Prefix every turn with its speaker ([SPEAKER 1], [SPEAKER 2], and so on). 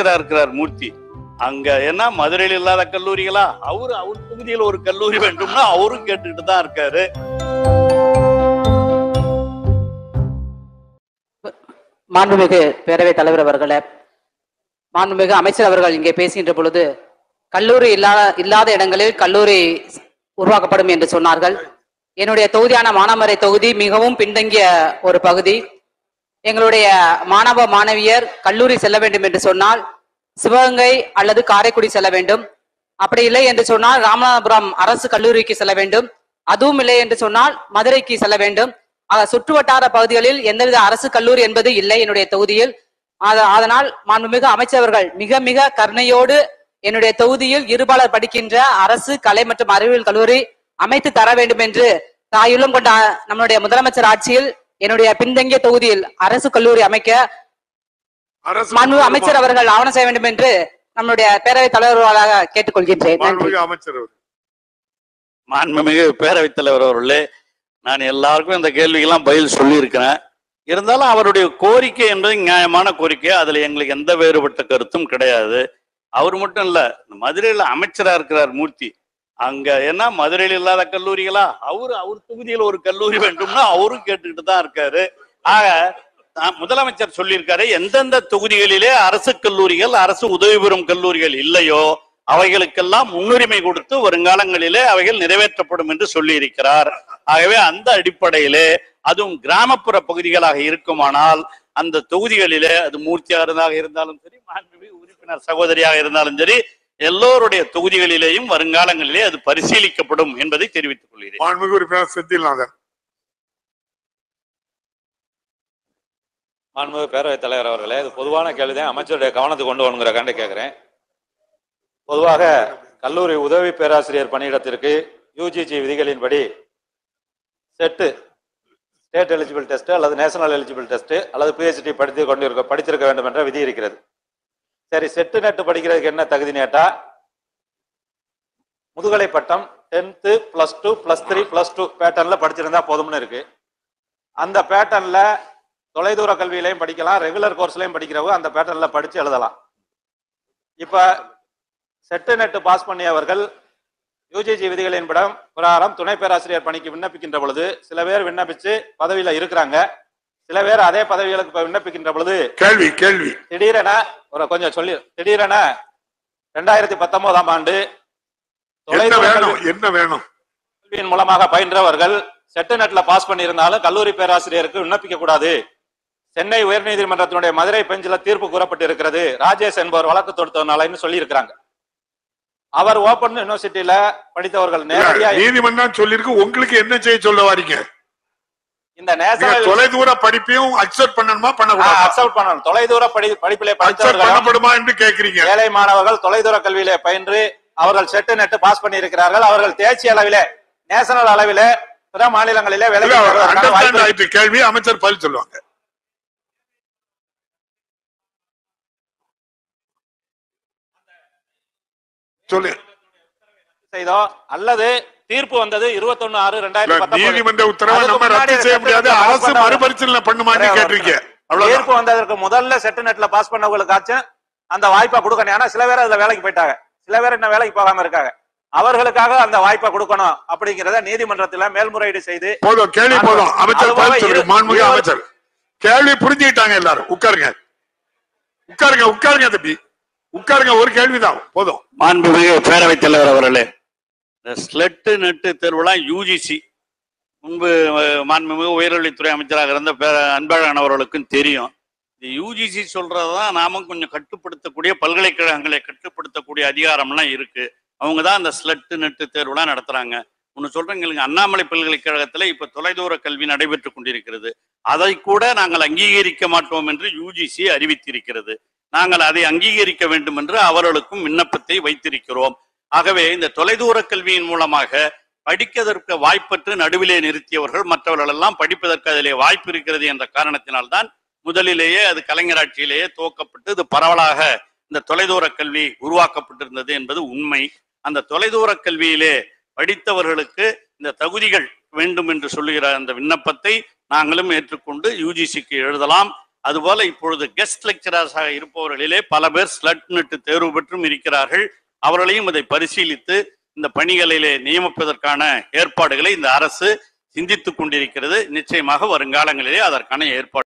[SPEAKER 1] அமைச்சரா இருக்கிறார் மூர்த்தி. அங்க என்ன மதுரையில் இல்லாத கல்லூரிகளா? அவர் தொகுதியில் ஒரு கல்லூரி வேண்டும்னா அவரும் கேட்டுக்கிட்டு தான் இருக்காரு.
[SPEAKER 2] மாண்புமிகு பேரவைத் தலைவர் அவர்களே, மாண்புமிகு அமைச்சர் அவர்கள் இங்கே பேசுகின்ற பொழுது கல்லூரி இல்லாத இடங்களில் கல்லூரி உருவாக்கப்படும் என்று சொன்னார்கள். என்னுடைய தொகுதியான மானாமரை தொகுதி மிகவும் பின்தங்கிய ஒரு பகுதி. எங்களுடைய மாணவ மாணவியர் கல்லூரி செல்ல வேண்டும் என்று சொன்னால் சிவகங்கை அல்லது காரைக்குடி செல்ல வேண்டும். அப்படி இல்லை என்று சொன்னால் ராமநாதபுரம் அரசு கல்லூரிக்கு செல்ல வேண்டும். அதுவும் இல்லை என்று சொன்னால் மதுரைக்கு செல்ல வேண்டும். சுற்றுவட்டார பகுதிகளில் எந்தவித அரசு கல்லூரி என்பது இல்லை என்னுடைய தொகுதியில். அதனால் மாண்புமிகு அமைச்சர்கள் மிக மிக கருணையோடு என்னுடைய தொகுதியில் இருபாலர் படிக்கின்ற அரசு கலை மற்றும் அறிவியல் கல்லூரி அமைத்து தர வேண்டும் என்று தாயுள்ளம் கொண்ட நம்முடைய முதலமைச்சர் ஆட்சியில் என்னுடைய பின்தங்கிய தொகுதியில் அரசு கல்லூரி அமைக்க மாண்புமிகு அமைச்சர் அவர்கள் ஆவணம் செய்ய வேண்டும் என்று நம்முடைய பேரவைத் தலைவர்களாக கேட்டுக்கொள்கின்றேன்.
[SPEAKER 1] மாண்புமிகு பேரவைத் தலைவர் அவர்களே, நான் எல்லாருக்கும் இந்த கேள்விக்கெல்லாம் பதில் சொல்லி இருக்கிறேன். இருந்தாலும் அவருடைய கோரிக்கை என்பது நியாயமான கோரிக்கை. அதுல எங்களுக்கு எந்த வேறுபட்ட கருத்தும் கிடையாது. அவர் மட்டும் இல்ல, மதுரையில அமைச்சரா இருக்கிறார் மூர்த்தி. அங்க என்ன மதுரையில் இல்லாத கல்லூரிகளா? அவர் தொகுதியில் ஒரு கல்லூரி வேண்டும்னா அவரும் கேட்டுக்கிட்டு தான் இருக்காரு. ஆக முதலமைச்சர் சொல்லியிருக்காரு, எந்தெந்த தொகுதிகளிலே அரசு கல்லூரிகள் அரசு உதவி பெறும் கல்லூரிகள் இல்லையோ அவைகளுக்கெல்லாம் முன்னுரிமை கொடுத்து வருங்காலங்களிலே அவைகள் நிறைவேற்றப்படும் என்று சொல்லி இருக்கிறார். ஆகவே அந்த அடிப்படையிலே அதுவும் கிராமப்புற பகுதிகளாக இருக்குமானால் அந்த தொகுதிகளிலே அது மூர்த்தியாக இருந்தாலும் சரி, மாண்புமிகு உறுப்பினர் சகோதரியாக இருந்தாலும் சரி, எல்லோருடைய தொகுதிகளிலேயும் வருங்காலங்களிலே அது பரிசீலிக்கப்படும் என்பதை தெரிவித்துக் கொள்கிறேன்.
[SPEAKER 3] மாண்புமிகு உறுப்பினர் செந்தில்நாதன்.
[SPEAKER 4] மாண்புமிகு பேரவைத் தலைவர் அவர்களே, இது பொதுவான கேள்விதான், அமைச்சருடைய கவனத்துக்கு கொண்டு வரணுங்கிற கண்டு கேட்கிறேன். பொதுவாக கல்லூரி உதவி பேராசிரியர் பணியிடத்திற்கு யூஜிசி விதிகளின்படி ஸ்டேட் எலிஜிபிள் டெஸ்ட் அல்லது நேஷனல் எலிஜிபிள் டெஸ்ட் அல்லது பிஹெச்டி படித்திருக்க வேண்டும் என்ற விதி இருக்கிறது. சரி, செட்டு நெட்டு படிக்கிறதுக்கு என்ன தகுதின்னு கேட்டா, முதுகலை பட்டம் 10th +2 +3 +2 பேட்டர்ன்ல படிச்சிருந்தா போதும்னு இருக்கு. அந்த பேட்டர்ன்ல தொலைதூர கல்வியிலையும் படிக்கலாம், ரெகுலர் கோர்ஸ்லையும் படிக்கிறவங்க அந்த பேட்டர்ன்ல படிச்சு எழுதலாம். இப்ப செட்டு நெட்டு பாஸ் பண்ணியவர்கள் யூஜிசி விதிகளின் பிரகாரம் துணை பேராசிரியர் பணிக்கு விண்ணப்பிக்கின்ற பொழுது சில பேர் விண்ணப்பிச்சு பதவியில இருக்கிறாங்க, சில பேர் அதே பதவிகளுக்கு விண்ணப்பிக்கின்ற பொழுது திடீரென கொஞ்சம் சொல்லி திடீரென 2019ஆம் ஆண்டு கல்வியின் மூலமாக பயின்றவர்கள் செட்டு நெட்ல பாஸ் பண்ணியிருந்தாலும் கல்லூரி பேராசிரியருக்கு விண்ணப்பிக்க கூடாது. சென்னை உயர்நீதிமன்றத்தினுடைய மதுரை பெஞ்சில தீர்ப்பு கூறப்பட்டு இருக்கிறது. ராஜேஷ் என்பவர் வழக்கு தொடுத்தவனாலன்னு சொல்லி இருக்கிறாங்க. அவர் ஓபன் யூனிவர்சிட்டியில படித்தவர்கள் நேரடியா
[SPEAKER 3] நீதிமன்றம் சொல்லிருக்கு. உங்களுக்கு என்ன செய்ய சொல்ல வாரீங்க?
[SPEAKER 4] இந்த நேஷனல்
[SPEAKER 3] தொலைதூர படிப்பையும் அக்செப்ட் பண்ணணுமா பண்ணக்கூடாதா?
[SPEAKER 4] அக்செப்ட் பண்ணணும். தொலைதூர படிப்பிலே
[SPEAKER 3] படித்தவர்கள் என்று கேக்குறீங்க.
[SPEAKER 4] ஏழை மாணவர்கள் தொலைதூர கல்வியிலே பயின்று அவர்கள் செட்டு நெட்டு பாஸ் பண்ணி இருக்கிறார்கள். அவர்கள் தேசிய அளவிலே நேஷனல் அளவிலே பிற மாநிலங்களிலே வேலை
[SPEAKER 3] கேள்வி அமைச்சர் பதில் சொல்லுவாங்க. சொல்லு
[SPEAKER 4] செய்தோ அல்லது தீர்ப்பு வந்தது 21/6/2019
[SPEAKER 3] நீதிமன்ற உத்தரவை நம்ம ரத்து செய்ய முடியாது. அரசு மறுபரிசீலனை பண்ணுமான்னு கேட்டிருக்கீங்க.
[SPEAKER 4] தீர்ப்பு வந்ததற்கு முதல்ல செட்டு நெட்ல பாஸ் பண்ணவங்களுக்காச்சும் அந்த வாய்ப்பை கொடுக்கணும். ஏன்னா சில பேர் அதுல வேலைக்கு போயிட்டாங்க, சில பேர் இன்னும் வேலைக்கு போகாம இருக்காங்க. அவர்களுக்காக அந்த வாய்ப்பை கொடுக்கணும் அப்படிங்கறத நீதிமன்றத்துல மேல்முறையீடு செய்து
[SPEAKER 3] போதும். கேள்வி போதும். அமைச்சர் மாண்புமிகு அமைச்சர் கேள்வி புரிஞ்சுக்கிட்டாங்க. எல்லாரும் உட்காருங்க, உட்காருங்க, உட்காருங்க தம்பி, உட்காருங்க. ஒரு கேள்விதான் போதும்.
[SPEAKER 1] மாண்புமிகு பேரவைத் தலைவர் அவர்களே, இந்த ஸ்லெட்டு நெட்டு தேர்வுலாம் யூஜிசி முன்பு மாண்புமிகு உயர்கல்வித்துறை அமைச்சராக இருந்த அன்பழகன் அவர்களுக்கும் தெரியும். இந்த யூஜிசி சொல்றதுதான் நாமும் கொஞ்சம் கட்டுப்படுத்தக்கூடிய, பல்கலைக்கழகங்களை கட்டுப்படுத்தக்கூடிய அதிகாரம்லாம் இருக்கு. அவங்க தான் இந்த ஸ்லெட்டு நெட்டு தேர்வுலாம் நடத்துறாங்க. ஒன்று சொல்றேங்க, அண்ணாமலை பல்கலைக்கழகத்துல இப்ப தொலைதூர கல்வி நடைபெற்றுக் கொண்டிருக்கிறது. அதை கூட நாங்கள் அங்கீகரிக்க மாட்டோம் என்று யூஜிசி அறிவித்திருக்கிறது. நாங்கள் அதை அங்கீகரிக்க வேண்டும் என்று அவர்களுக்கும் விண்ணப்பத்தை வைத்திருக்கிறோம். ஆகவே இந்த தொலைதூர கல்வியின் மூலமாக படிப்பதற்கு வாய்ப்பற்று நடுவிலே நிறுத்தியவர்கள் மற்றவர்கள் எல்லாம் படிப்பதற்கு அதிலே வாய்ப்பு இருக்கிறது என்ற காரணத்தினால்தான் முதலிலேயே அது கலைஞர் ஆட்சியிலேயே துவக்கப்பட்டு இது பரவலாக இந்த தொலைதூர கல்வி உருவாக்கப்பட்டிருந்தது என்பது உண்மை. அந்த தொலைதூர கல்வியிலே படித்தவர்களுக்கு இந்த தகுதிகள் வேண்டும் என்று சொல்லுகிற அந்த விண்ணப்பத்தை நாங்களும் ஏற்றுக்கொண்டு யூஜிசிக்கு எழுதலாம். அதுபோல இப்பொழுது கெஸ்ட் லெக்சரர்ஸாக இருப்பவர்களிலே பல பேர் ஸ்லட் நெட் தேர்வு பெற்றும் இருக்கிறார்கள். அவர்களையும் இதை பரிசீலித்து இந்த பணிகளிலே நியமிப்பதற்கான ஏற்பாடுகளை இந்த அரசு சிந்தித்துக் கொண்டிருக்கிறது. நிச்சயமாக வருங்காலங்களிலே அதற்கான ஏற்பாடு